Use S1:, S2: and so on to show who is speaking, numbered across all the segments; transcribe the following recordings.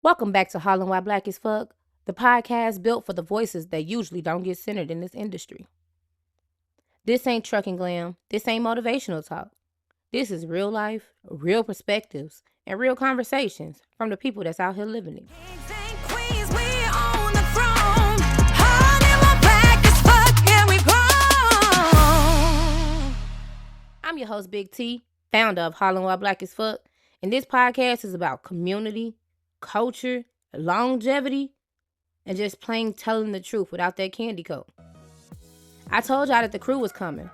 S1: Welcome back to Haulin Why Black as Fuck, the podcast built for the voices that usually don't get centered in this industry. This ain't trucking glam. This ain't motivational talk. This is real life, real perspectives, and real conversations from the people that's out here living it. I'm your host, Big T, founder of Haulin Why Black as Fuck, and this podcast is about community, culture, longevity, and just plain telling the truth without that candy coat. I told y'all that the crew was coming,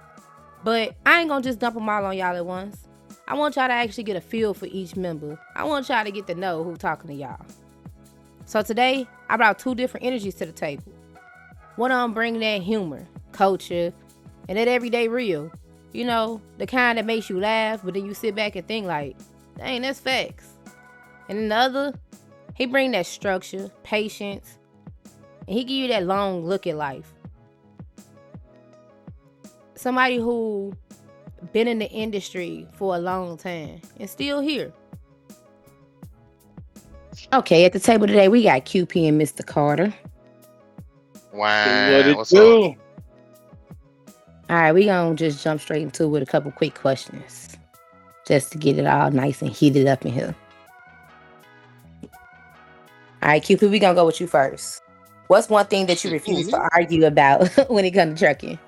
S1: but I ain't gonna just dump them all on y'all at once. I want y'all to actually get a feel for each member. I want y'all to get to know who's talking to y'all. So today, I brought two different energies to the table. One of them bringing that humor, culture, and that everyday real. You know, the kind that makes you laugh, but then you sit back and think like, dang, that's facts. And then the other, he bring that structure, patience, and he give you that long look at life. Somebody who been in the industry for a long time and still here. Okay, at the table today, we got QP and Mr. Carter.
S2: Wow, what's up?
S1: All right, we gonna just jump straight into it with a couple quick questions, just to get it all nice and heated up in here. All right, QP, we gonna go with you first. What's one thing that you refuse to argue about when it comes to trucking?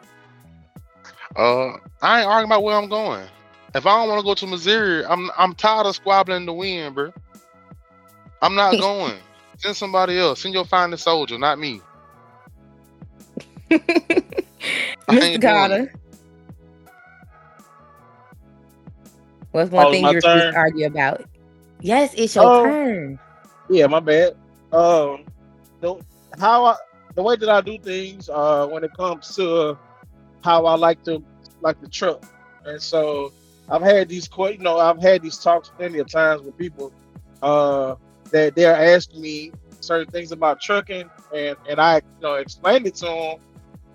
S2: I ain't arguing about where I'm going. If I don't want to go to Missouri, I'm tired of squabbling in the wind, bro. I'm not going. Send somebody else. Send your finest soldier, not me.
S1: Mr. Carter, what's one thing you refuse to argue about? Yes, it's your turn.
S3: Yeah, my bad. The way that I do things when it comes to how I like the truck, and so I've had these talks plenty of times with people that they're asking me certain things about trucking, and I explained it to them,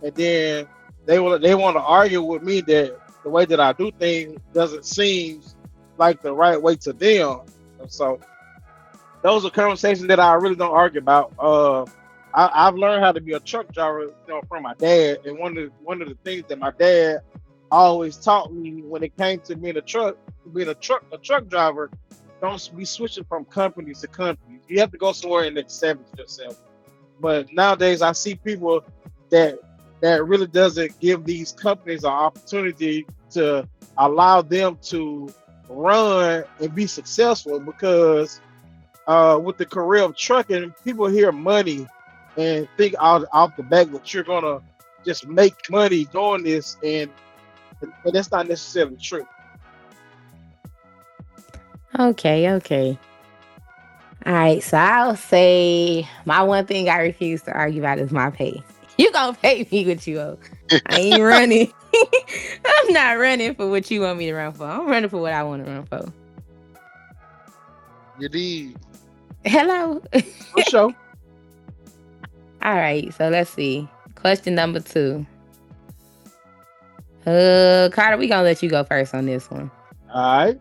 S3: and then they want to argue with me that the way that I do things doesn't seem like the right way to them, and so those are conversations that I really don't argue about. I've learned how to be a truck driver, from my dad, and one of the things that my dad always taught me when it came to being a truck driver, don't be switching from companies to companies. You have to go somewhere and establish yourself. But nowadays, I see people that really doesn't give these companies an opportunity to allow them to run and be successful, because with the career of trucking, people hear money and think off the back that you're gonna just make money doing this, and that's not necessarily true.
S1: Okay. All right, so I'll say my one thing I refuse to argue about is my pay. You gonna pay me what you owe. I ain't running. I'm not running for what you want me to run for. I'm running for what I want to run for.
S2: You did.
S1: Hello.
S3: For sure.
S1: All right, so let's see. Question number 2. Carter, we gonna let you go first on this one.
S3: All right.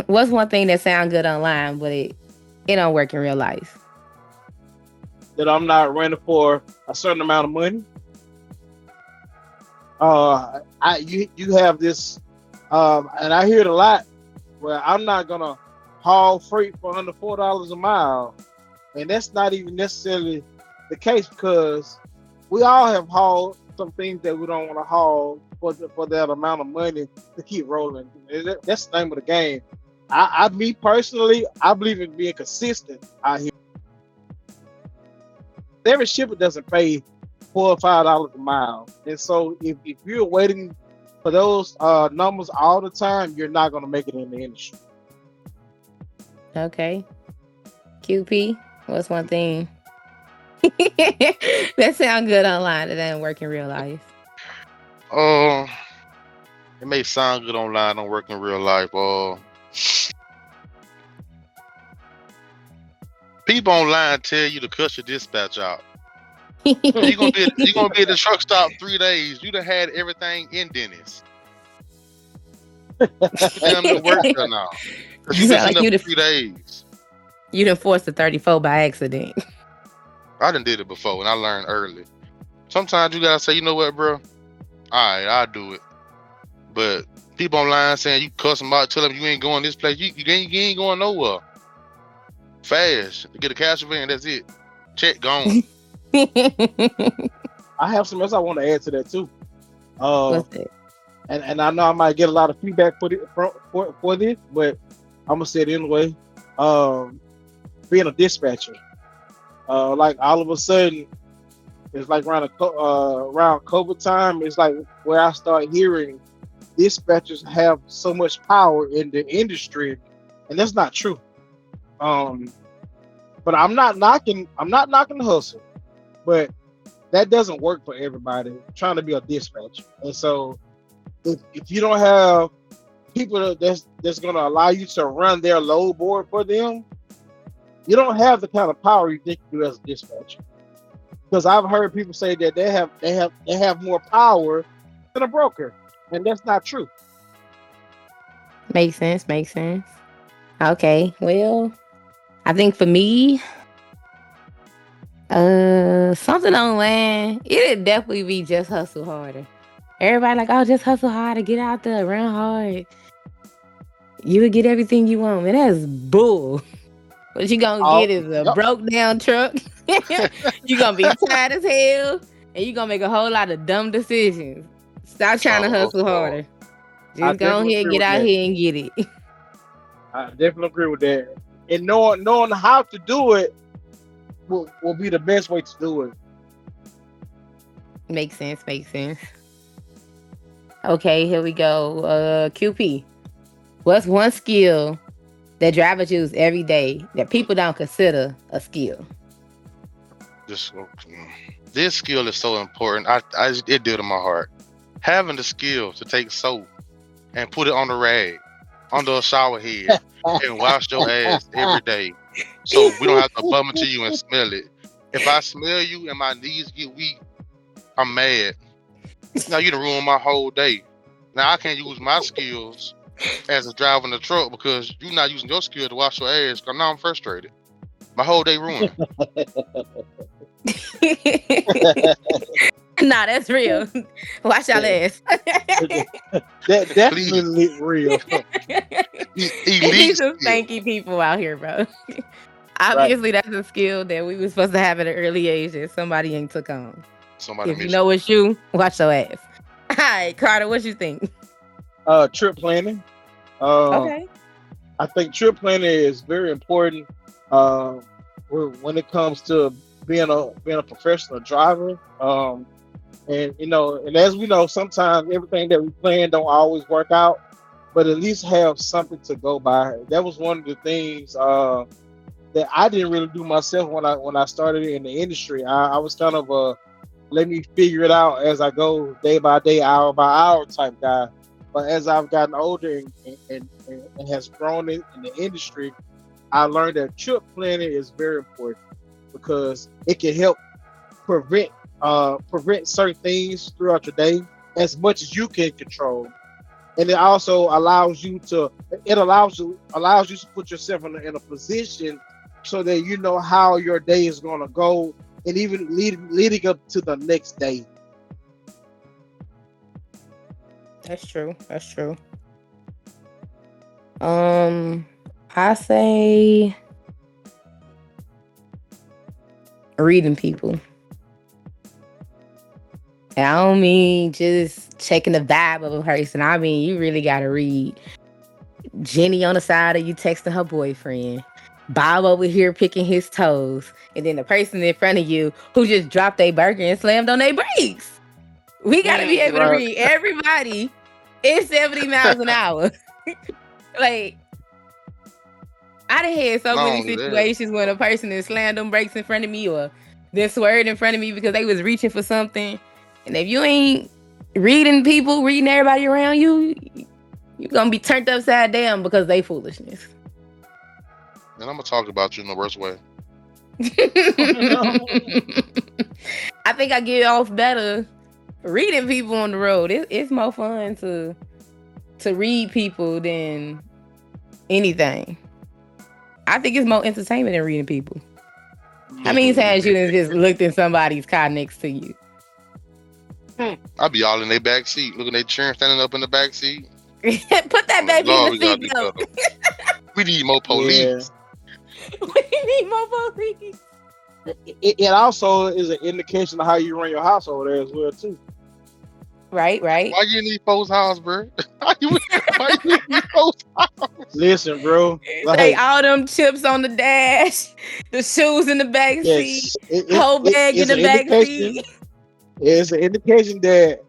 S1: What's one thing that sounds good online, but it don't work in real life?
S3: That I'm not running for a certain amount of money. You have this, and I hear it a lot, where I'm not gonna haul freight for under $4 a mile, and that's not even necessarily the case, because we all have hauled some things that we don't want to haul for that amount of money to keep rolling. That's the name of the game. Me personally, I believe in being consistent out here. Every shipper doesn't pay $4 or $5 a mile, and so if you're waiting for those numbers all the time, you're not going to make it in the industry.
S1: Okay. QP, what's one thing that sounds good online that doesn't work in real life?
S2: It may sound good online, don't work in real life. People online tell you to cut your dispatch out. You're gonna be at the truck stop 3 days. You done had everything in Dennis. Damn, you work there now. Because you've been sitting there for 3 days.
S1: You done forced the 34 by accident.
S2: I done did it before, and I learned early. Sometimes you gotta say, you know what, bro? All right, I'll do it. But people online saying you cuss them out, tell them you ain't going this place. You ain't going nowhere. Fast. Get a cash van, that's it. Check gone.
S3: I have some else I want to add to that too. Uh,
S1: What's that?
S3: and I know I might get a lot of feedback for this, but I'm gonna say it anyway. Um, being a dispatcher, like all of a sudden, it's like around COVID time. It's like where I start hearing dispatchers have so much power in the industry, and that's not true. Um, but I'm not knocking the hustle, but that doesn't work for everybody trying to be a dispatcher. And so if you don't have people that's going to allow you to run their load board for them, you don't have the kind of power you think you do as a dispatcher. Because I've heard people say that they have more power than a broker, and that's not true.
S1: Makes sense. Makes sense. Okay. Well, I think for me, something on land, it'd definitely be just hustle harder. Everybody like, oh, just hustle harder, get out there, run hard. You would get everything you want. Man, that's bull. What you gonna get is a
S3: Yep.
S1: broke down truck. You gonna be tired as hell, and you gonna make a whole lot of dumb decisions. Stop trying to
S2: Oh,
S1: hustle
S2: Lord.
S1: harder.
S3: I
S1: Just go
S3: definitely
S1: ahead,
S3: agree
S1: get
S3: with
S1: out
S3: that.
S1: here and get it.
S3: I definitely agree with that. And knowing how to do it will be the best way to do it.
S1: Makes sense. Makes sense. Okay, here we go. QP. What's one skill that drivers use every day that people don't consider a skill?
S2: This this skill is so important. It did to my heart. Having the skill to take soap and put it on the rag under a shower head and wash your ass every day, so we don't have to bump into you and smell it. If I smell you and my knees get weak, I'm mad. Now you done ruined my whole day. Now I can't use my skills as a driver in the truck because you're not using your skill to wash your ass. Cause now I'm frustrated. My whole day ruined.
S1: Nah, that's real. Wash your ass.
S3: That
S2: Please,
S3: definitely real.
S2: elite
S1: These some
S2: skill.
S1: stanky people out here, bro.
S3: Right.
S1: Obviously, that's a skill that we were supposed to have at an early age that somebody ain't took on.
S2: Somebody
S1: If you
S2: missed
S1: know
S2: it.
S1: it's you, watch your ass. All right, Carter, what you think?
S3: Trip planning. Uh,
S1: Okay.
S3: I think trip planning is very important. Uh, when it comes to being a professional driver. And and as we know, sometimes everything that we plan don't always work out, but at least have something to go by. That was one of the things that I didn't really do myself when I started in the industry. I was kind of let me figure it out as I go, day by day, hour by hour type guy. But as I've gotten older and has grown in the industry, I learned that trip planning is very important because it can help prevent prevent certain things throughout your day as much as you can control. And it also allows you to put yourself in a position so that you know how your day is going to go, and even leading up to the next day.
S1: That's true. That's true. Um, I say reading people. And I don't mean just checking the vibe of a person. I mean you really gotta read Jenny on the side of you texting her boyfriend. Bob over here picking his toes, and then the person in front of you who just dropped a burger and slammed on their brakes. We gotta be able to
S3: Right.
S1: read everybody in 70 miles an hour. Like, I done had so
S2: Not
S1: many
S2: only that,
S1: situations when a person has slammed them brakes in front of me or then swerved in front of me because they was reaching for something. And if you ain't reading everybody around you, you gonna be turned upside down because they foolishness.
S2: and I'm gonna talk about you in the worst way.
S1: I think I get off better reading people on the road. It's more fun to read people than anything. I think it's more entertainment than reading people. How many times you done just looked in somebody's car next to you?
S2: I be all in their back seat, looking at their children standing up in the back seat.
S1: Put that
S2: I'm like,
S1: baby in
S2: Lord,
S1: the
S2: we gotta do
S1: seatbelt.
S2: better. We need more
S3: Yeah.
S2: police.
S1: We need more police.
S3: It also is an indication of how you run your house over there as well too.
S1: Right.
S2: Why you need folks' house, bro? Why you need folks' house?
S3: Listen, bro.
S1: Say
S3: Like,
S1: all them chips on the dash, the shoes in the back seat,
S3: yes,
S1: whole bag in
S3: it's
S1: the
S3: an
S1: back
S3: indication.
S1: seat.
S3: It's an indication that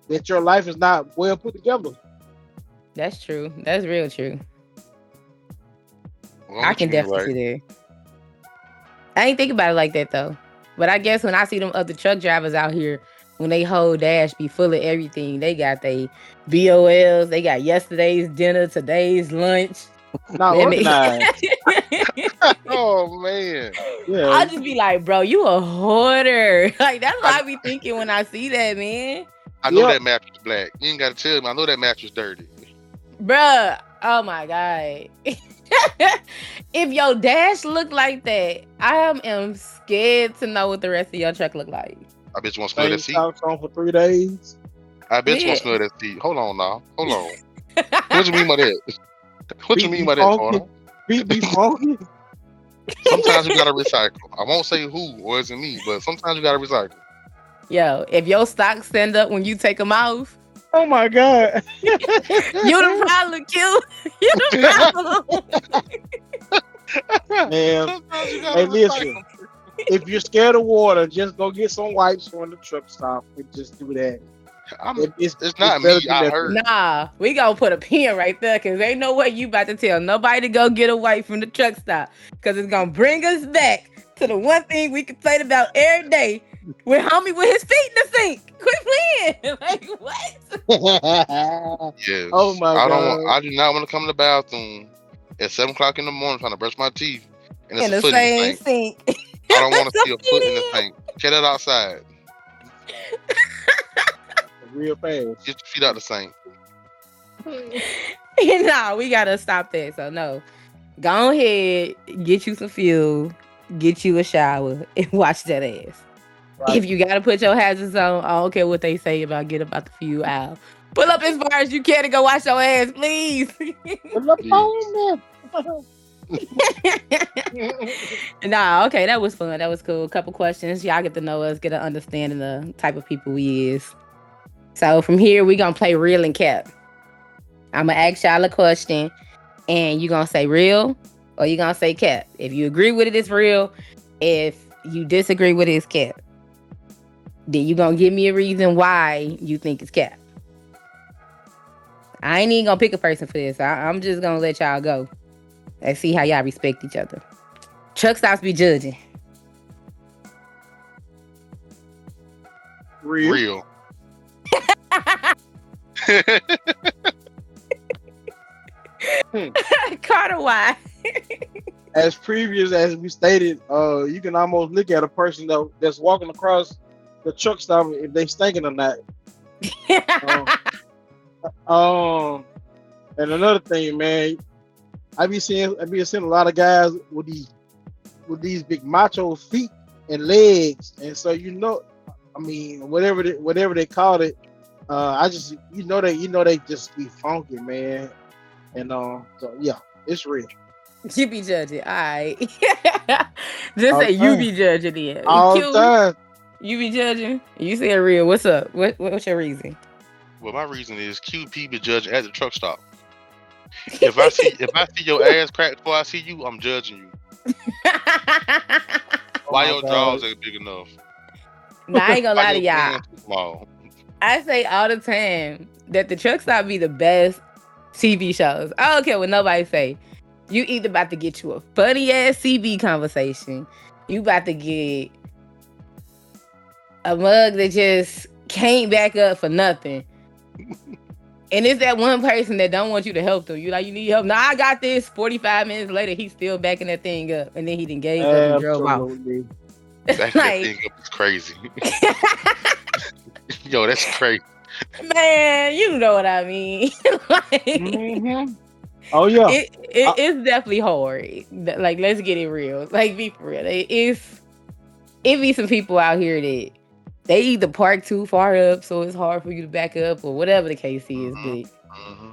S3: that your life is not well put together.
S1: That's true. That's real true.
S2: Well,
S1: I
S2: what
S1: can
S2: you mean,
S1: definitely
S2: like,
S1: see that. I ain't think about it like that though. But I guess when I see them other truck drivers out here, when they whole dash be full of everything, they got they BOLs, they got yesterday's dinner, today's lunch.
S3: Not
S1: That make-
S3: organized.
S2: oh man,
S3: Yeah.
S1: I'll just be like, bro, you a hoarder. Like that's what I be thinking when I see that, man.
S2: I know
S3: Yep.
S2: that mattress black. You ain't gotta tell me. I know that mattress dirty.
S1: Bruh, oh my God. If your dash look like that, I am scared to know what the rest of your truck look like.
S2: I bet you want to smell
S3: Same
S2: that seat.
S3: socks on for 3 days.
S2: I bet you want
S1: Yeah.
S2: to smell that seat. Hold on now. Hold on. What you mean by that? What you
S3: Beat
S2: mean
S3: me
S2: by that,
S3: funky.
S2: Corner?
S3: Beat me funky.
S2: Sometimes you gotta recycle. I won't say who or is it me, but sometimes you gotta recycle.
S1: Yo, if your stocks stand up when you take them off,
S3: Oh my God.
S1: you the problem, Q. You the problem.
S3: Man,
S2: Sometimes you gotta
S3: hey, listen.
S2: recycle.
S3: If you're scared of water, just go get some wipes from the truck stop and just do that.
S2: It's not
S3: better
S2: me.
S3: than
S2: I
S3: nothing.
S2: heard.
S1: Nah, we gonna put a pin right there because ain't no way you about to tell nobody to go get a wipe from the truck stop because it's gonna bring us back to the one thing we complain about every day with homie with his feet in the sink. Quit playing. Like what?
S2: Yes.
S3: Oh my God.
S2: I do not want to come to the bathroom at 7:00 in the morning trying to brush my teeth and it's
S1: In
S2: a
S1: the
S2: foot in the
S1: same
S2: sink.
S1: sink.
S2: I don't want to see a
S1: That's
S2: foot in the
S1: it.
S2: sink. Get it outside.
S3: Real fast.
S2: Get your feet out the sink.
S1: Nah, we gotta stop that. So no, go ahead, get you some fuel, get you a shower, and wash that ass.
S3: Right.
S1: If you gotta put your hazards on, I don't care what they say about get about the fuel aisle. Pull up as far as you can to go wash your ass, please.
S3: Put up on
S1: Nah, okay, that was fun. That was cool. A couple questions. Y'all get to know us, get an understanding of the type of people we is. So from here, we gonna play real and cap. I'm gonna ask y'all a question, and you gonna say real or you gonna say cap. If you agree with it, it's real. If you disagree with it, it's cap. Then you gonna give me a reason why you think it's cap. I ain't even gonna pick a person for this. I'm just gonna let y'all go and see how y'all respect each other. Truck stops be judging.
S3: Real.
S1: Carter, why?
S3: As previous as we stated, you can almost look at a person that's walking across the truck stop if they stinking or not. And another thing, man, I be seeing a lot of guys with these big macho feet and legs, and so I mean, whatever they call it, I just they just be funky, man, and so yeah, it's real.
S1: You be judging, all right. Just
S3: All
S1: say
S3: the
S1: you
S3: time.
S1: be judging then.
S3: All the
S1: Q,
S3: time.
S1: you be judging. You say real. What's up? What's your reason?
S2: Well, my reason is QP be judging at the truck stop. If I see your ass crack before I see you, I'm judging you. Why
S3: my
S2: your
S3: God.
S2: jaws ain't big enough?
S1: Nah, I ain't gonna
S2: Why
S1: lie to
S2: your
S1: y'all.
S2: hands too small?
S1: I say all the time that the truck stop be the best TV shows. I don't care what nobody say. You either about to get you a funny ass CB conversation, you about to get a mug that just can't back up for nothing. And it's that one person that don't want you to help them. You like, you need help? Nah, I got this. 45 minutes later, he's still backing that thing up. And then he done gave up and drove off.
S3: Absolutely.
S2: That thing up is crazy. Yo, that's crazy.
S1: Man, you know what I mean. Like,
S3: Mhm. Oh yeah.
S1: It's definitely hard. Like, let's get it real. Like, be for real. It be some people out here that they either park too far up, so it's hard for you to back up, or whatever the case is.
S2: Mm-hmm.
S1: But
S2: Mm-hmm.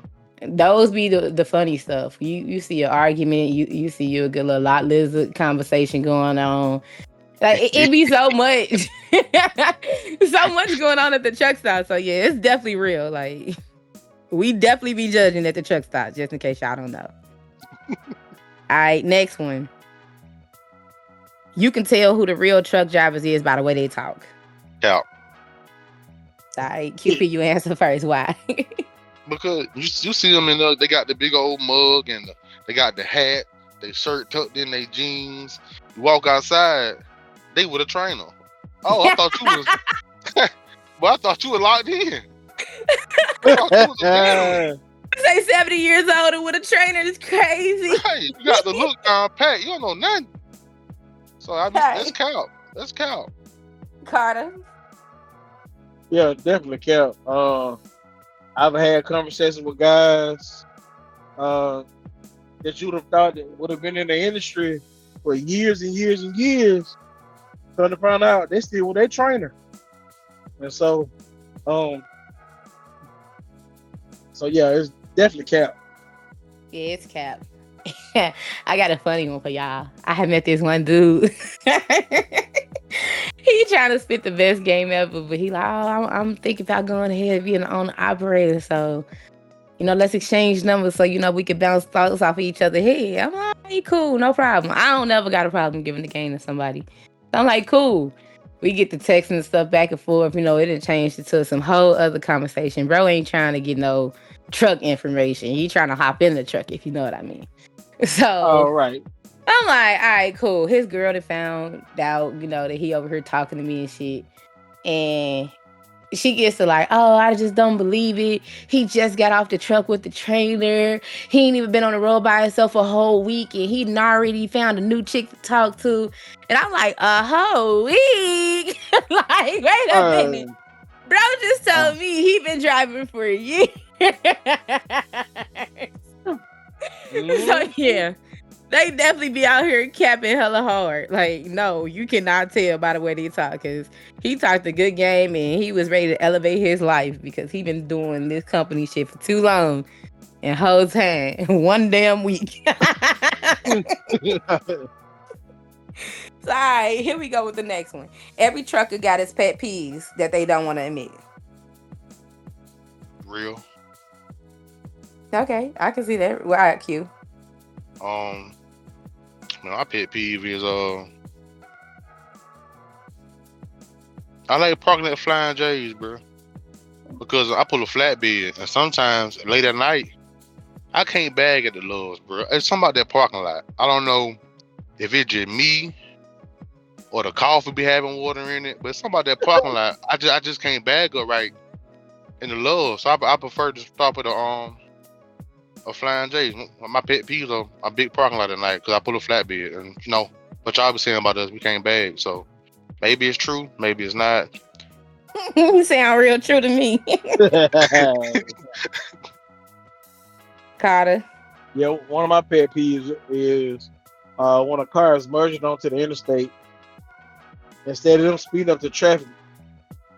S1: those be the funny stuff. You see an argument, you see you a good little lot lizard conversation going on. Like, it be so much, so much going on at the truck stop. So yeah, it's definitely real. Like, we definitely be judging at the truck stop, just in case y'all don't know. All right, next one. You can tell who the real truck drivers is by the way they talk.
S2: Yeah.
S1: All right, QP, you answer first. Why?
S2: Because you see them they got the big old mug and they got the hat, their shirt tucked in their jeans. You walk outside, they with a trainer. Oh, I thought you was. Well, I thought you were locked in. I thought you was a veteran.
S1: Say 70 years old and with a trainer is crazy.
S2: Hey, you got the look down pat. You don't know nothing. So I mean,
S1: Hey.
S2: Let's count.
S1: Carter.
S3: Yeah, definitely count. I've had conversations with guys that you would have thought that would have been in the industry for years and years and years. Trying to find out they still with their trainer. And so yeah, it's definitely cap.
S1: Yeah, it's cap. I got a funny one for y'all. I have met this one dude. He trying to spit the best game ever, but he like, oh, I'm thinking about going ahead and being an owner operator. So, let's exchange numbers so we can bounce thoughts off of each other. Hey, I'm like, hey, cool, no problem. I don't never got a problem giving the game to somebody. So I'm like, cool. We get the texting and stuff back and forth. It didn't change it to some whole other conversation. Bro ain't trying to get no truck information. He trying to hop in the truck, if you know what I mean. So
S3: All right.
S1: I'm like, all right, cool. His girl that found out, that he over here talking to me and shit. And she gets to like, oh, I just don't believe it. He just got off the truck with the trailer. He ain't even been on the road by himself a whole week. And he already found a new chick to talk to. And I'm like, a whole week? Like, wait a minute. Bro just told me he been driving for a year. So yeah. They definitely be out here capping hella hard. Like, no, you cannot tell by the way they talk, because he talked a good game and he was ready to elevate his life because he been doing this company shit for too long and whole time, one damn week. So, all right, here we go with the next one. Every trucker got his pet peeves that they don't want to admit.
S2: Real.
S1: Okay, I can see that. All right, Q.
S2: My pet peeve is I like parking at Flying J's, bro, because I pull a flatbed and sometimes late at night I can't bag at the Loves, bro. It's something about that parking lot. I don't know if it's just me or the coffee be having water in it, but it's something about that parking lot. I just can't bag up right in the Loves, so I prefer to stop at a Flying J's. My pet peeves are a big parking lot at night because I pull a flatbed, and what y'all be saying about us, we can't bag. So maybe it's true, maybe it's not.
S1: You sound real true to me. Carter.
S3: Yeah, one of my pet peeves is when a car is merging onto the interstate. Instead of them speeding up the traffic,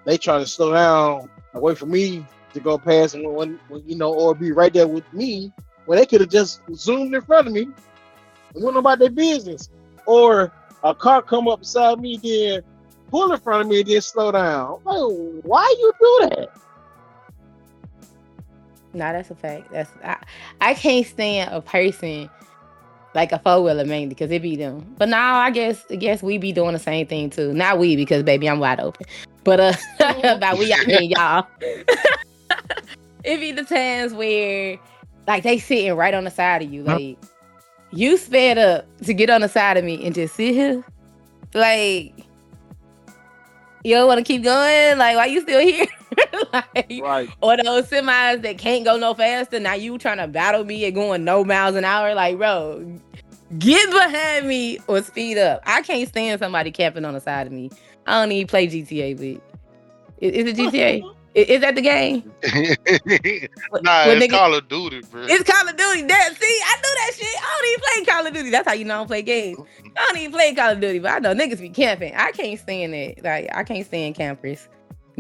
S3: they try to slow down away from me to go past, and when or be right there with me, when they could have just zoomed in front of me and went about their business. Or a car come up beside me, then pull in front of me and then slow down. I'm like, why you do that?
S1: No, that's a fact. I can't stand a person like a 4-wheeler mainly because it be them. But now I guess we be doing the same thing too. Not we, because baby, I'm wide open. But by we I mean y'all. It be the times where like they sitting right on the side of you. Like, you sped up to get on the side of me and just sit here. Like, you don't want to keep going? Like, why you still here? Like,
S3: Right.
S1: Or those semis that can't go no faster. Now you trying to battle me and going no miles an hour. Like, bro, get behind me or speed up. I can't stand somebody camping on the side of me. I don't even play GTA, but is it GTA? Is that the game?
S2: Nah,
S1: What
S2: it's
S1: nigga?
S2: Call of Duty, bro.
S1: It's Call of Duty. See, I do that shit. I don't even play Call of Duty. That's how you know I don't play games. I don't even play Call of Duty, but I know niggas be camping. I can't stand it. Like, I can't stand campers.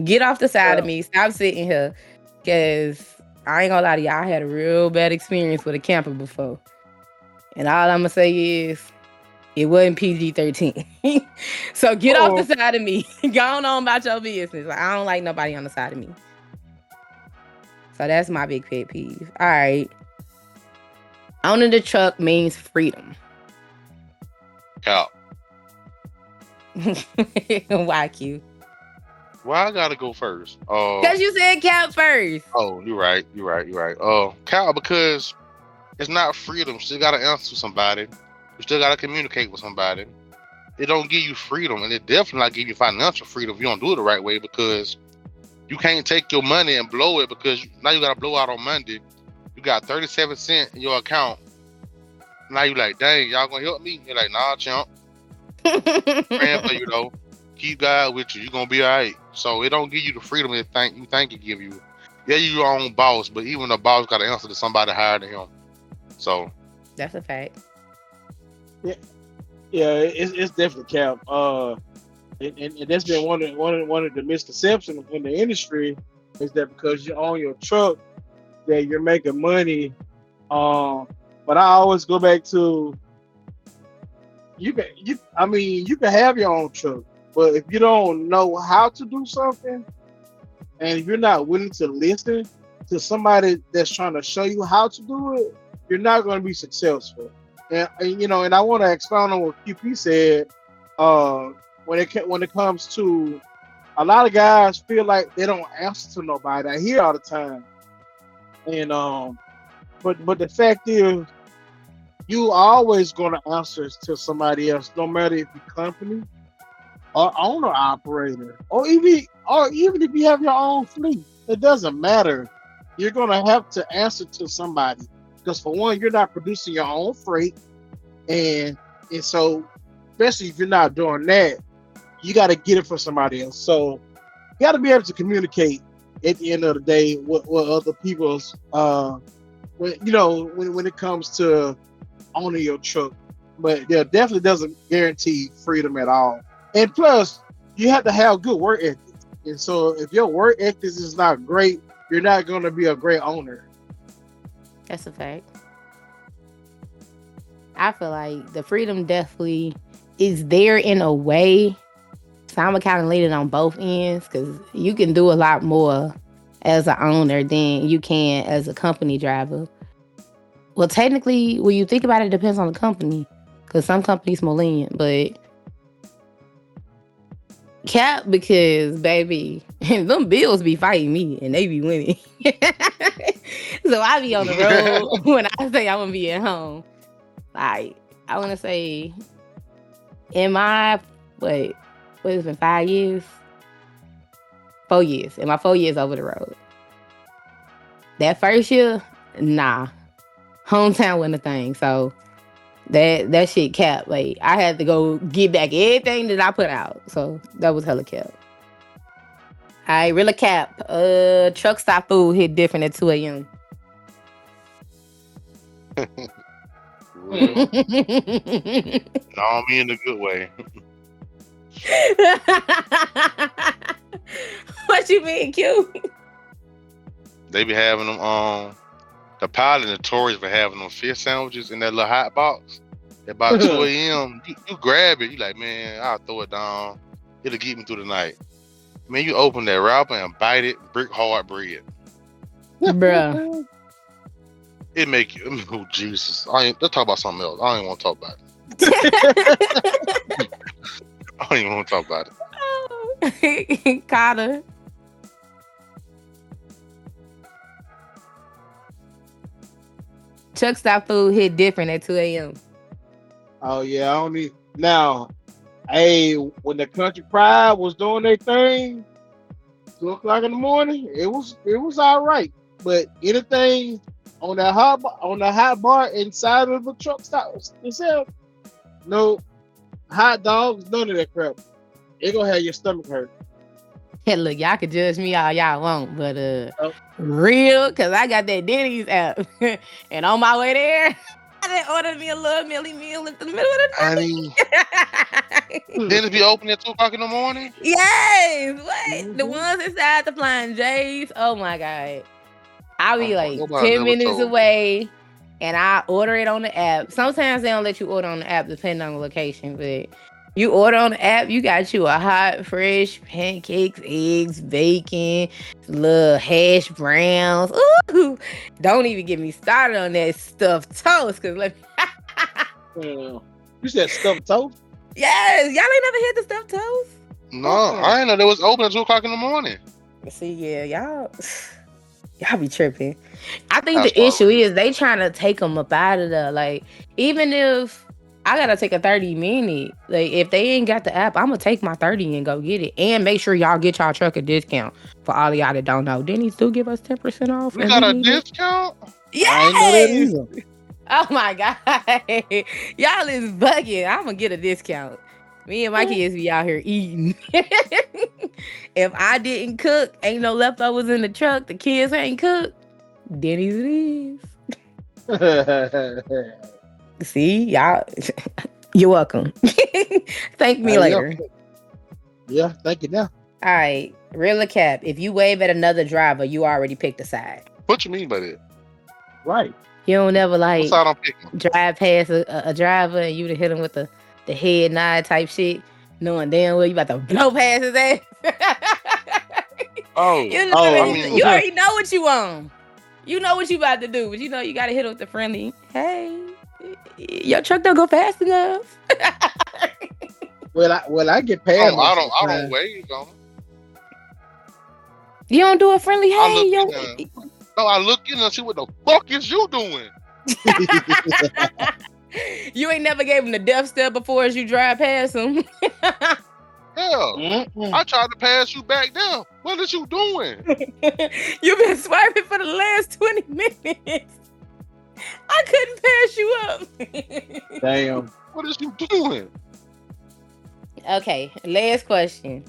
S1: Get off the side of me. Stop sitting here. Cause I ain't gonna lie to you, I had a real bad experience with a camper before. And all I'm gonna say is it wasn't PG-13. So get off the side of me. Go on about your business. Like, I don't like nobody on the side of me. So that's my big pet peeve. All right. Owning the truck means freedom.
S2: Cap.
S1: Why, Q?
S2: Well, I gotta go first.
S1: Because you said Cap first.
S2: Oh, you're right. Cap, because it's not freedom. You still gotta answer to somebody. You still gotta communicate with somebody. It don't give you freedom, and it definitely not give you financial freedom if you don't do it the right way, because you can't take your money and blow it, because now you gotta blow out on Monday. You got 37 cents in your account. Now you like, dang, y'all gonna help me? You're like, nah, chump. Praying for you though. Keep God with you. You're gonna be alright. So it don't give you the freedom that you think it give you. Yeah, you're your own boss, but even the boss gotta answer to somebody higher than him. So
S1: that's a fact.
S3: Yeah, it's definitely Cap. And that's been one of the misconceptions in the industry, is that because you own your truck that you're making money. But I always go back to you can have your own truck, but if you don't know how to do something, and if you're not willing to listen to somebody that's trying to show you how to do it, you're not going to be successful. And I want to expound on what QP said. When it comes to, a lot of guys feel like they don't answer to nobody. I hear all the time, and but the fact is, you always gonna answer to somebody else, no matter if you're company or owner operator, or even if you have your own fleet. It doesn't matter. You're gonna have to answer to somebody, because for one, you're not producing your own freight, and so especially if you're not doing that, you got to get it from somebody else. So you got to be able to communicate at the end of the day what other people's when it comes to owning your truck. But yeah, definitely doesn't guarantee freedom at all. And plus, you have to have good work ethics. And so if your work ethics is not great, you're not going to be a great owner.
S1: That's a fact. I feel like the freedom definitely is there in a way. So I'm kind of leaning on both ends, because you can do a lot more as an owner than you can as a company driver. Well, technically, when you think about it, depends on the company, because some companies more lenient, but Cap, because baby, them bills be fighting me and they be winning. So I be on the road when I say I'm gonna be at home. Like, I want to say, in my what has been 5 years, 4 years, in my 4 years over the road. That first year, nah, hometown wasn't a thing. So that shit Cap. Like, I had to go get back everything that I put out. So that was hella Cap. I really Cap. Truck stop food hit different at 2 a.m.
S2: Well, no, me in a good way.
S1: What you mean, Q?
S2: They be having them the pilot notorious for having them fish sandwiches in that little hot box. At about 2 a.m., you grab it, you like, man, I'll throw it down. It'll get me through the night. Man, you open that wrapper and bite it, brick hard bread.
S1: Bruh.
S2: It make you, oh Jesus. Let's talk about something else. I don't even want to talk about it. I don't even want to talk about
S1: it. Carter. Truck stop food hit different at 2 a.m.
S3: Oh yeah, I don't need now. Hey, when the Country Pride was doing their thing, 2 o'clock in the morning, it was all right. But anything on that hot bar inside of the truck stop itself, no hot dogs, none of that crap. It gonna have your stomach hurt.
S1: And look, y'all can judge me all y'all want, but
S3: Oh,
S1: real, cause I got that Denny's app, and on my way there, I done ordered me a little Millie meal in the middle of
S2: I mean,
S1: the night.
S2: then it be open at 2 o'clock in the morning.
S1: Yes, what the
S3: mm-hmm.
S1: ones inside the Flying J's? Oh my god, I'll be like
S2: Nobody
S1: 10
S2: never
S1: minutes
S2: told me.
S1: away, and I order it on the app. Sometimes they don't let you order on the app depending on the location, but you order on the app, you got you a hot, fresh pancakes, eggs, bacon, little hash browns. Ooh, don't even get me started on that stuffed toast, cause let me.
S3: Yeah. You said stuffed toast?
S1: Yes, y'all ain't never had the stuffed toast.
S2: No,
S3: Uh-uh.
S2: I didn't know they was open at 2 o'clock in the morning.
S1: See, yeah, y'all be tripping. I think
S2: That's
S1: the
S2: why.
S1: issue is they trying to take them up out of there. Like, even if I gotta take a 30-minute, like if they ain't got the app, I'm gonna take my 30 and go get it, and make sure y'all get y'all truck a discount. For all of y'all that don't know, Denny's do give us 10% off,
S2: We
S1: and
S2: got
S1: we
S2: a
S1: need it.
S2: discount.
S3: I ain't know that
S1: Yes.
S3: either.
S1: Oh my god, y'all is bugging. I'm gonna get a discount. Me and my kids be out here eating. If I didn't cook, ain't no leftovers in the truck. The kids ain't cooked. Denny's it is. See, y'all. You're welcome. Thank me
S3: Yeah,
S1: later.
S3: yeah. Thank you now.
S1: All right, real or cap. If you wave at another driver, you already picked a side.
S2: What you mean by that?
S3: Right.
S1: You don't never
S2: What
S1: like
S2: side I'm picking?
S1: drive past a driver and you to hit him with the head nod type shit, knowing damn well you about to blow past his ass.
S2: Oh,
S1: You know what I
S2: I
S3: Oh,
S1: mean? You
S2: mean,
S1: already know what you want. You know what you about to do, but you know you gotta hit him with the friendly. Hey, your truck don't go fast enough.
S3: well, I get
S2: I
S3: past
S2: don't, I
S3: most of
S2: don't,
S3: the
S2: I don't
S3: time.
S2: wave on 'em.
S1: You don't do a friendly
S2: I
S1: hey,
S2: look
S1: yo.
S2: in there. No, I look in there and see what the fuck is you doing?
S1: You ain't never gave him the death stare before as you drive past him.
S2: Yeah,
S3: Mm-mm.
S2: I tried to pass you back there. What is you doing?
S1: You've been swiping for the last 20 minutes. I couldn't pass you up.
S3: Damn.
S2: What is you doing?
S1: Okay, last question.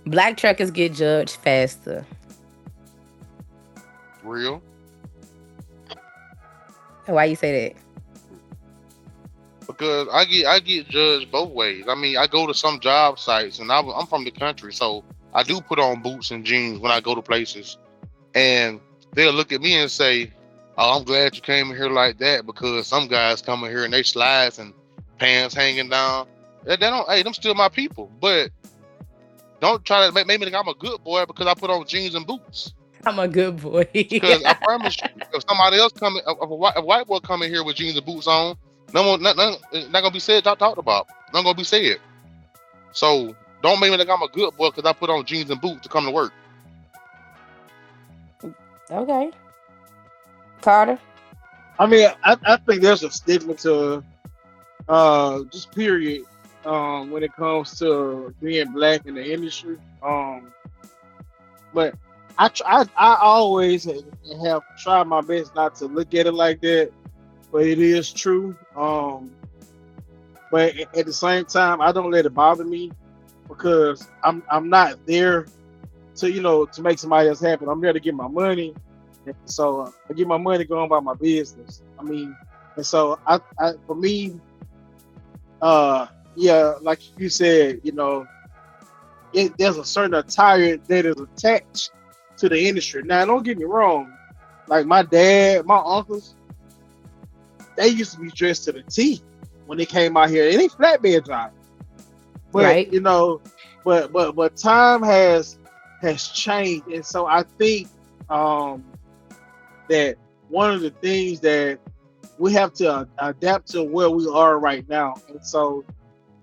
S1: Black truckers get judged faster.
S2: Real?
S1: Why you say that?
S2: Because I get judged both ways. I mean, I go to some job sites, and I'm from the country, so I do put on boots and jeans when I go to places, and they'll look at me and say, "Oh, I'm glad you came in here like that," because some guys come in here and they slides and pants hanging down. They don't. Hey, them still my people, but don't try to make me think I'm a good boy because I put on jeans and boots.
S1: I'm a good boy.
S2: Because I promise you, if somebody else coming, if a white boy coming here with jeans and boots on, it's not gonna be said, talked about. Not gonna be said. So don't make me think I'm a good boy because I put on jeans and boots to come to work.
S1: Okay. Carter?
S3: I mean, I think there's a stigma to just period when it comes to being black in the industry. But I always have tried my best not to look at it like that, but it is true. But at the same time, I don't let it bother me because I'm not there to to make somebody else happy. I'm there to get my money, and so I get my money going about my business. I mean, and so I for me, yeah, like you said, there's a certain attire that is attached to the industry. Now, don't get me wrong. Like my dad, my uncles, they used to be dressed to the T when they came out here. It ain't flatbed driving, but
S1: Right?
S3: but time has changed, and so I think um, that one of the things that we have to adapt to where we are right now, and so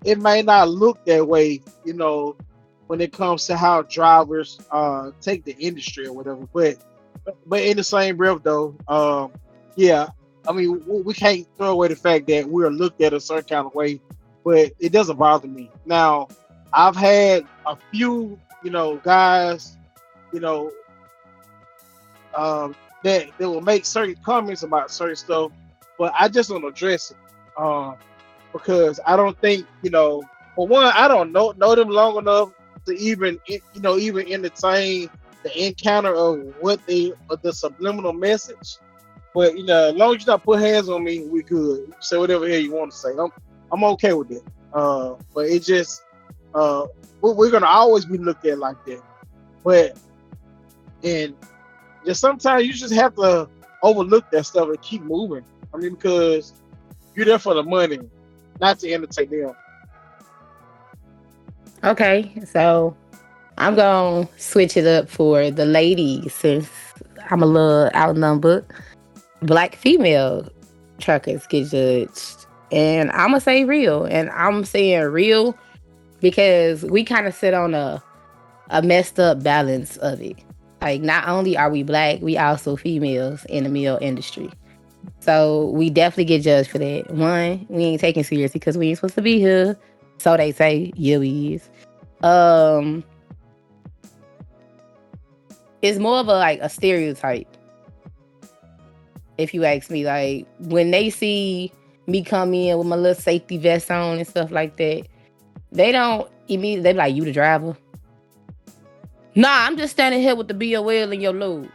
S3: it may not look that way, when it comes to how drivers take the industry or whatever. But in the same breath, though, yeah, I mean, we can't throw away the fact that we're looked at a certain kind of way, but it doesn't bother me. Now, I've had a few, guys, you know, that will make certain comments about certain stuff, but I just don't address it because I don't think, for one, I don't know them long enough to even entertain the encounter of of the subliminal message. But as long as you not put hands on me, we good. Say whatever hell you want to say. I'm okay with it. But it just we're gonna always be looked at like that. But and just sometimes you just have to overlook that stuff and keep moving. I mean, because you're there for the money, not to entertain them.
S1: Okay, so I'm gonna switch it up for the ladies since I'm a little outnumbered. Black female truckers get judged. And I'm gonna say real. And I'm saying real because we kind of sit on a messed up balance of it. Like, not only are we black, we also females in the male industry. So we definitely get judged for that. One, we ain't taken seriously because we ain't supposed to be here. So they say, yeah, we is. Um, it's more of a stereotype, if you ask me. Like, when they see me come in with my little safety vest on and stuff like that, they don't immediately, they be like, you the driver? Nah, I'm just standing here with the BOL in your load.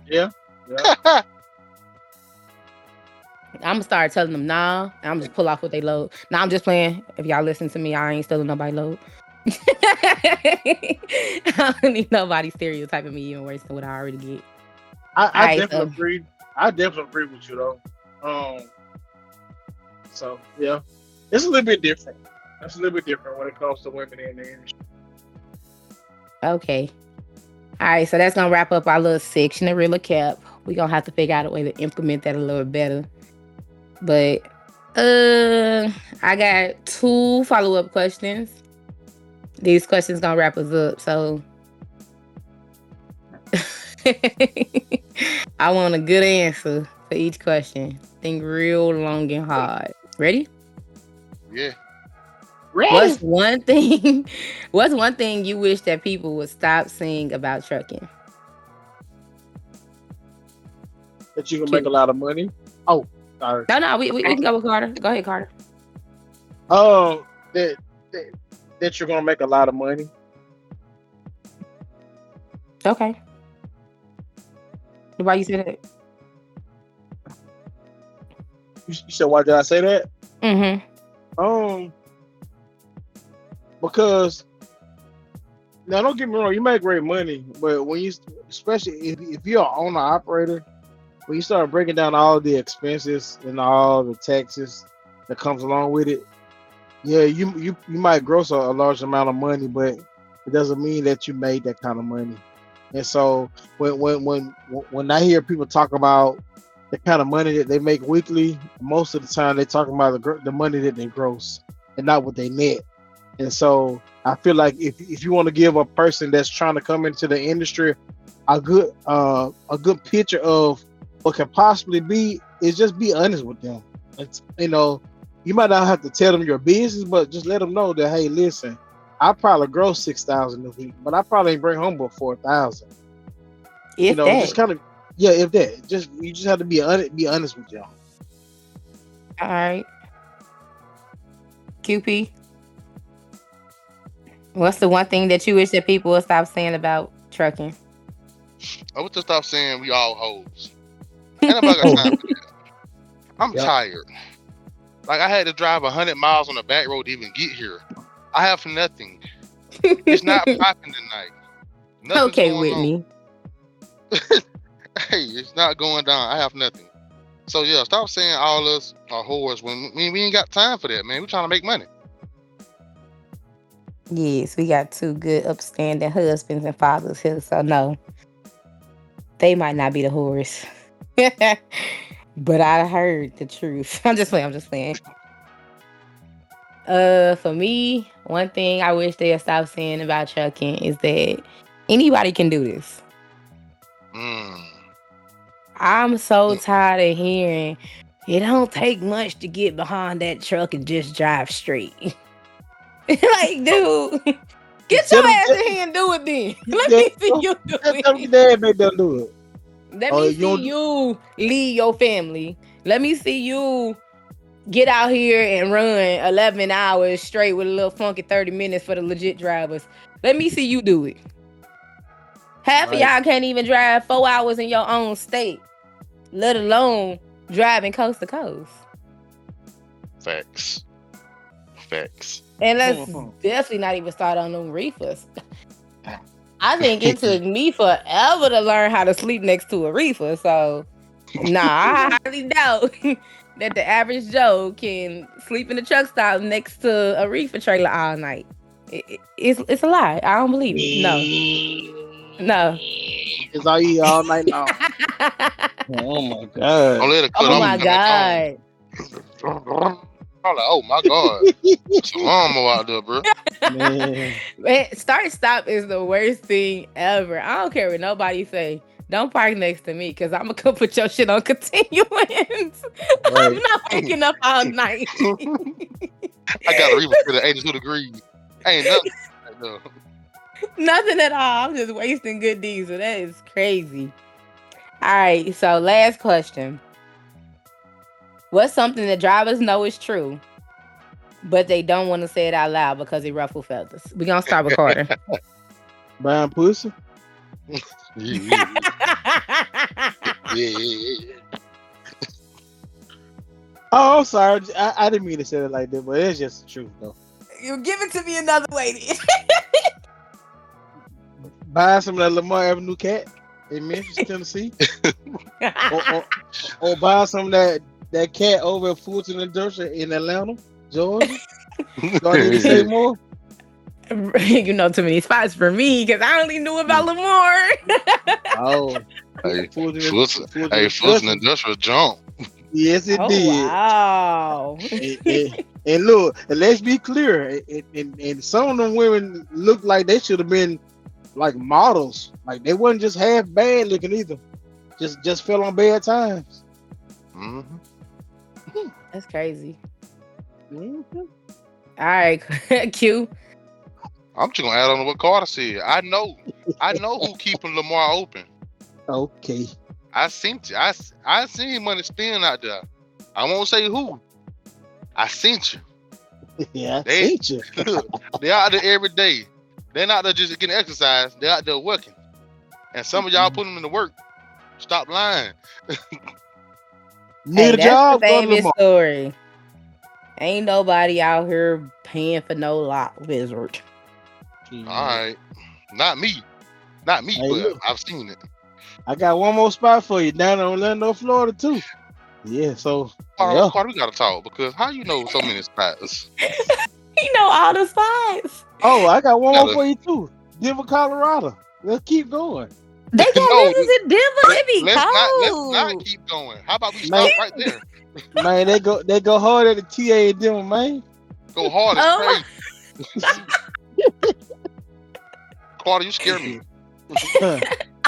S3: Yeah.
S1: I'm gonna start telling them, nah, I'm just pull off what they load. Nah, I'm just playing. If y'all listen to me, I ain't stealing nobody load. I don't need nobody stereotyping me even worse than what I already get.
S3: I
S1: All right,
S3: definitely
S1: so
S3: agree. I definitely agree with you though. So yeah, it's a little bit different. That's a little bit different when it comes to women in the industry.
S1: okay. All right, so that's gonna wrap up our little section of Real Cap. We gonna have to figure out a way to implement that a little better. But I got 2 follow-up questions. These questions gonna wrap us up. So I want a good answer for each question. Think real long and hard. Ready?
S2: Yeah.
S3: Ready?
S1: What's one thing? What's one thing you wish that people would stop saying about trucking?
S3: That you can make a
S1: Q.
S3: lot of money. Oh, sorry.
S1: No, we can go with Carter. Go ahead, Carter.
S3: Oh, that that you're gonna make a lot of money.
S1: Okay. Why you say that?
S3: You said why did I say that?
S1: Mm-hmm.
S3: Um, because now don't get me wrong, you make great money, but when you, especially if you're an owner operator, when you start breaking down all the expenses and all the taxes that comes along with it, yeah, you might gross a large amount of money, but it doesn't mean that you made that kind of money. And so when I hear people talk about the kind of money that they make weekly, most of the time they're talking about the money that they gross and not what they net. And so I feel like if you want to give a person that's trying to come into the industry a good picture of what can possibly be, is just be honest with them. It's, you might not have to tell them your business, but just let them know that, hey, listen, I probably gross 6,000 a week, but I probably ain't bring home but 4,000.
S1: If that.
S3: Just kind of, yeah, if that, just you just have to be honest with y'all.
S1: All right. QP. What's the one thing that you wish that people would stop saying about trucking?
S2: I would just stop saying we all hoes. Ain't nobody got time for that. I'm
S3: Yep.
S2: tired. Like, I had to drive 100 miles on the back road to even get here. I have nothing. It's not popping tonight. Nothing's
S1: Okay,
S2: going
S1: Whitney.
S2: on. Hey, it's not going down. I have nothing. So yeah, stop saying all us are whores when we ain't got time for that, man. We trying to make money.
S1: Yes, we got 2 good, upstanding husbands and fathers here. So no, they might not be the whores. But I heard the truth. I'm just playing. I'm just playing. For me, one thing I wish they'd stop saying about trucking is that anybody can do this.
S2: Mm.
S1: I'm so tired of hearing it don't take much to get behind that truck and just drive straight. Like, dude, get
S3: Tell
S1: your
S3: them,
S1: ass in here and do it then. Let
S3: yeah,
S1: me see you do
S3: tell them
S1: it.
S3: your dad made them do it.
S1: Let
S3: Oh,
S1: me
S3: you
S1: see
S3: don't,
S1: you lead your family. Let me see you get out here and run 11 hours straight with a little funky 30 minutes for the legit drivers. Let me see you do it. Half of
S3: Right.
S1: y'all can't even drive 4 hours in your own state, let alone driving coast to coast.
S2: Facts. Facts.
S1: And let's
S3: Mhm.
S1: definitely not even start on them reefers. I think it took me forever to learn how to sleep next to a reefer. So, nah, I highly doubt that the average Joe can sleep in the truck stop next to a reefer trailer all night. It's a lie. I don't believe it. No, no.
S3: It's all you all night long. Oh my god.
S2: Don't let it cut.
S1: Oh
S2: I'm
S1: my
S2: gonna turn that
S1: God.
S2: on. I'm like, oh my god, it's a lawnmower out there, bro.
S3: Man.
S1: Man, start stop is the worst thing ever. I don't care what nobody say. Don't park next to me because I'm gonna come put your shit on continuance. I'm
S3: Right.
S1: not waking up all night.
S2: I got a reefer fit at 82 degrees. Ain't nothing. No.
S1: Nothing at all. I'm just wasting good diesel. That is crazy. All right, so last question. What's something that drivers know is true, but they don't want to say it out loud because it ruffle feathers? We're gonna start with Carter.
S3: Brown pussy.
S2: Yeah. Yeah.
S3: Oh, I'm sorry. I didn't mean to say it like that, but it's just the truth though.
S1: You give it to me another way.
S3: Buy some of that Lamar Avenue cat in Memphis, Tennessee, or buy some of that cat over at Fulton Industrial in Atlanta, Georgia. Do I need to say more?
S1: You know too many spots for me because I only knew about Lamar.
S3: Oh,
S2: Hey,
S3: Fulton
S2: Fulton Industrial jump.
S3: Yes, it
S1: Oh
S3: did.
S1: wow!
S3: And look, and let's be clear. And some of them women look like they should have been like models. Like they wasn't just half bad looking either. Just fell on bad times.
S2: Mm-hmm.
S1: That's crazy.
S3: Mhm.
S1: All right, Q.
S2: I'm just gonna add on to what Carter said. I know who keeping Lamar open.
S3: Okay.
S2: I seen money spin out there. I won't say who. I seen you.
S3: Yeah, I
S2: They-
S3: seen you.
S2: They out there every day. They're not there just getting exercise. They're out there working. And some of y'all put them in the work. Stop lying.
S3: Need
S1: Hey,
S3: a
S1: that's
S3: job?
S1: the
S3: Go to
S1: famous
S3: Lamar.
S1: story. Ain't nobody out here paying for no lot wizard.
S2: All right. Not me,
S3: Hey,
S2: but
S3: look.
S2: I've seen it.
S3: I got one more spot for you down in Orlando, Florida too. Yeah, so yeah.
S2: Carter, we gotta talk because how you know so many spots?
S1: You know all the spots.
S3: Oh, I got one more
S2: Gotta-
S3: for you too. Denver, Colorado. Let's keep going.
S1: They got
S2: No,
S1: niggas in Denver. It be
S2: let's
S1: cold.
S2: not keep going. How about we
S3: Man.
S2: stop right there?
S3: Man, they go hard at the TA in Denver, man.
S2: Go hard and
S1: Oh
S2: crazy. Carter, you scare me.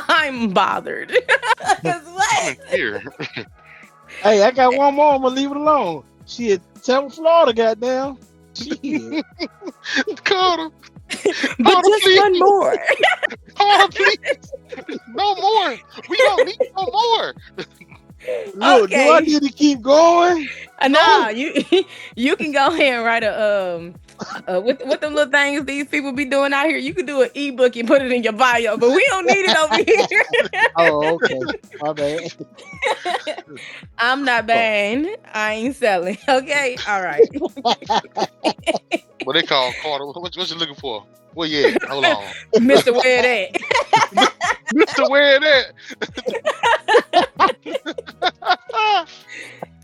S1: I'm bothered. 'Cause
S2: I'm
S1: what?
S2: in fear.
S3: Hey, I got one more. I'm gonna leave it alone. Shit, Tampa, Florida, goddamn. Shit.
S2: Carter,
S1: But
S2: Carter,
S1: just
S2: please.
S1: one more.
S2: Carter, please. No more. We don't need no more.
S3: Look, do I
S1: Okay.
S3: need to keep going?
S1: No, you can go ahead and write a with them little things these people be doing out here. You can do an ebook and put it in your bio, but we don't need it over here.
S3: Oh, okay. My bad.
S1: I'm not buying. I ain't selling. Okay, all right.
S2: What they call Carter? What you looking for? Where you at? Hold on.
S1: Mr. Where that?
S2: Mr. Where that?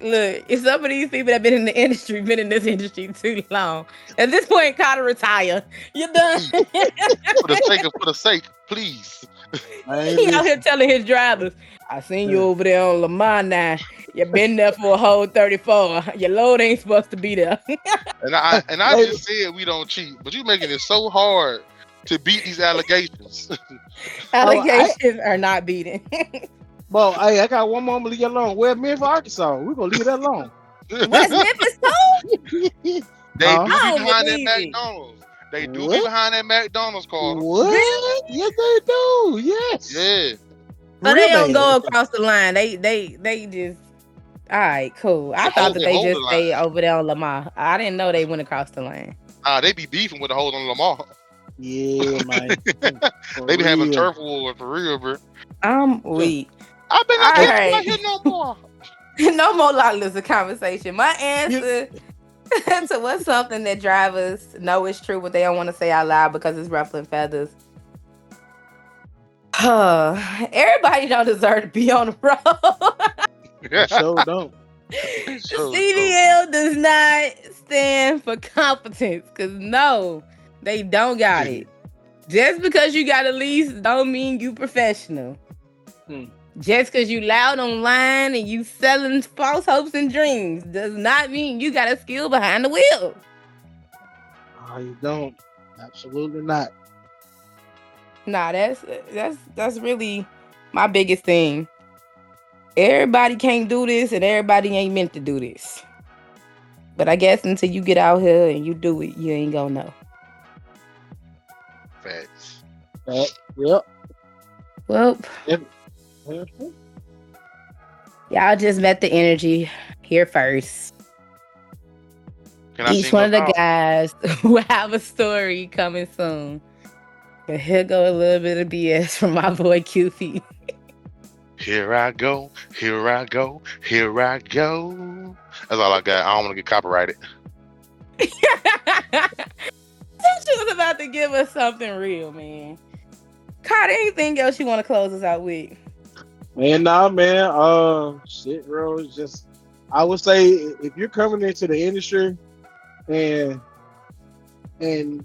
S1: Look, if some of these people that been in the industry, been in this industry too long. At this point, gotta retire. You're done.
S2: For the sake, please.
S3: Man,
S1: He out
S3: listen.
S1: here telling his drivers, I seen you over there on Lamar now. You been there for a whole 34. Your load ain't supposed to be there.
S2: And I
S3: Hey.
S2: just said we don't cheat, but you making it so hard to beat these allegations.
S1: Allegations are not beaten.
S3: Well, hey, I got one more. I'm gonna leave it alone. Where Memphis, Arkansas? We're gonna leave that alone.
S1: West Memphis too?
S2: They
S3: Huh?
S2: do be
S1: I don't
S2: behind that
S1: believe it.
S2: McDonald's. They do
S3: What?
S2: be behind that McDonald's, Carter.
S3: What? Yes, they do. Yes.
S2: Yeah.
S1: So they
S3: Real
S1: don't
S3: bad.
S1: go across the line. They just All right, cool. I thought that
S2: They
S1: they
S2: hold the
S1: just stayed
S2: line.
S1: over there on Lamar. I didn't know they went across the line.
S2: They be beefing with the hold on Lamar.
S3: Yeah, man. For
S2: They be having
S3: real.
S2: turf war for real, bro.
S1: I'm
S3: Yeah.
S1: weak.
S2: I bet
S1: All
S2: I can't come out
S1: right.
S2: here no more.
S1: No more lawless conversation. My
S3: You,
S1: answer to what's something that drivers know is true, but they don't want to say out loud because it's ruffling feathers. Everybody don't deserve to be on the road.
S3: they sure don't.
S2: So.
S1: CDL does not stand for competence, because no, they don't got it. Just because you got a lease don't mean you professional.
S3: Hmm.
S1: Just because you loud online and you selling false hopes and dreams does not mean you got a skill behind the wheel.
S3: Oh, you don't. Absolutely not.
S1: Nah, that's really my biggest thing. Everybody can't do this and everybody ain't meant to do this. But I guess until you get out here and you do it, you ain't gonna know.
S2: Facts.
S3: Yep.
S1: Well,
S3: Mhm.
S1: y'all just met the energy here first.
S2: Can I
S1: Each
S2: sing
S1: one
S2: us
S1: of the
S2: out?
S1: guys will have a story coming soon. But here go a little bit of BS from my boy QP.
S2: Here I go, here I go, here I go. That's all I got. I don't want to get copyrighted.
S1: She was about to give us something real, man. Carter, anything else you want to close us out with?
S3: Man, nah, man. Shit, bro. It's just, I would say if you're coming into the industry and and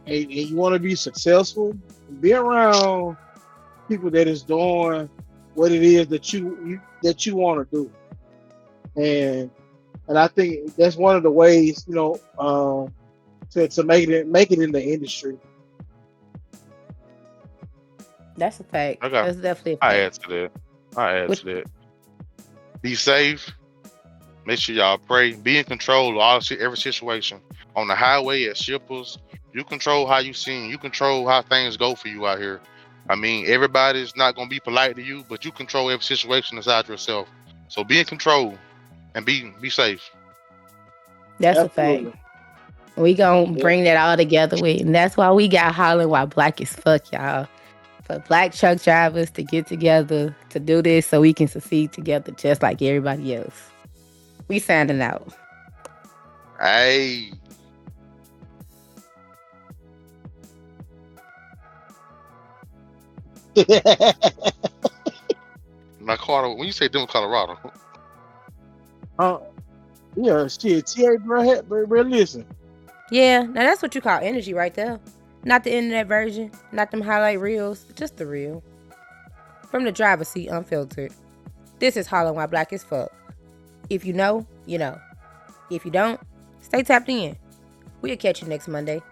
S3: and you want to be successful, be around people that is doing what it is that you want to do. And I think that's one of the ways, to make it in the industry.
S1: That's a fact.
S2: I got.
S1: That's definitely a
S2: I
S1: fact.
S2: add to that. I add
S1: What,
S2: to that. Be safe. Make sure y'all pray. Be in control of all shit, every situation on the highway at shippers. You control how you sing. You control how things go for you out here. I mean, everybody's not gonna be polite to you, but you control every situation inside yourself. So be in control and be safe.
S1: that's a fact.
S3: Absolutely.
S1: We gonna
S3: Yep.
S1: bring that all together with, and that's why we got Haulin while black as fuck, y'all. For black truck drivers to get together to do this so we can succeed together just like everybody else. We signing out.
S2: Hey. Now, Carter, when you say Denver, Colorado,
S3: uh, yeah, shit. TA, bro, listen.
S1: Yeah, now that's what you call energy right there. Not the internet version, not them highlight reels, just the real. From the driver's seat, unfiltered. This is Haulin while black as fuck. If you know, you know. If you don't, stay tapped in. We'll catch you next Monday.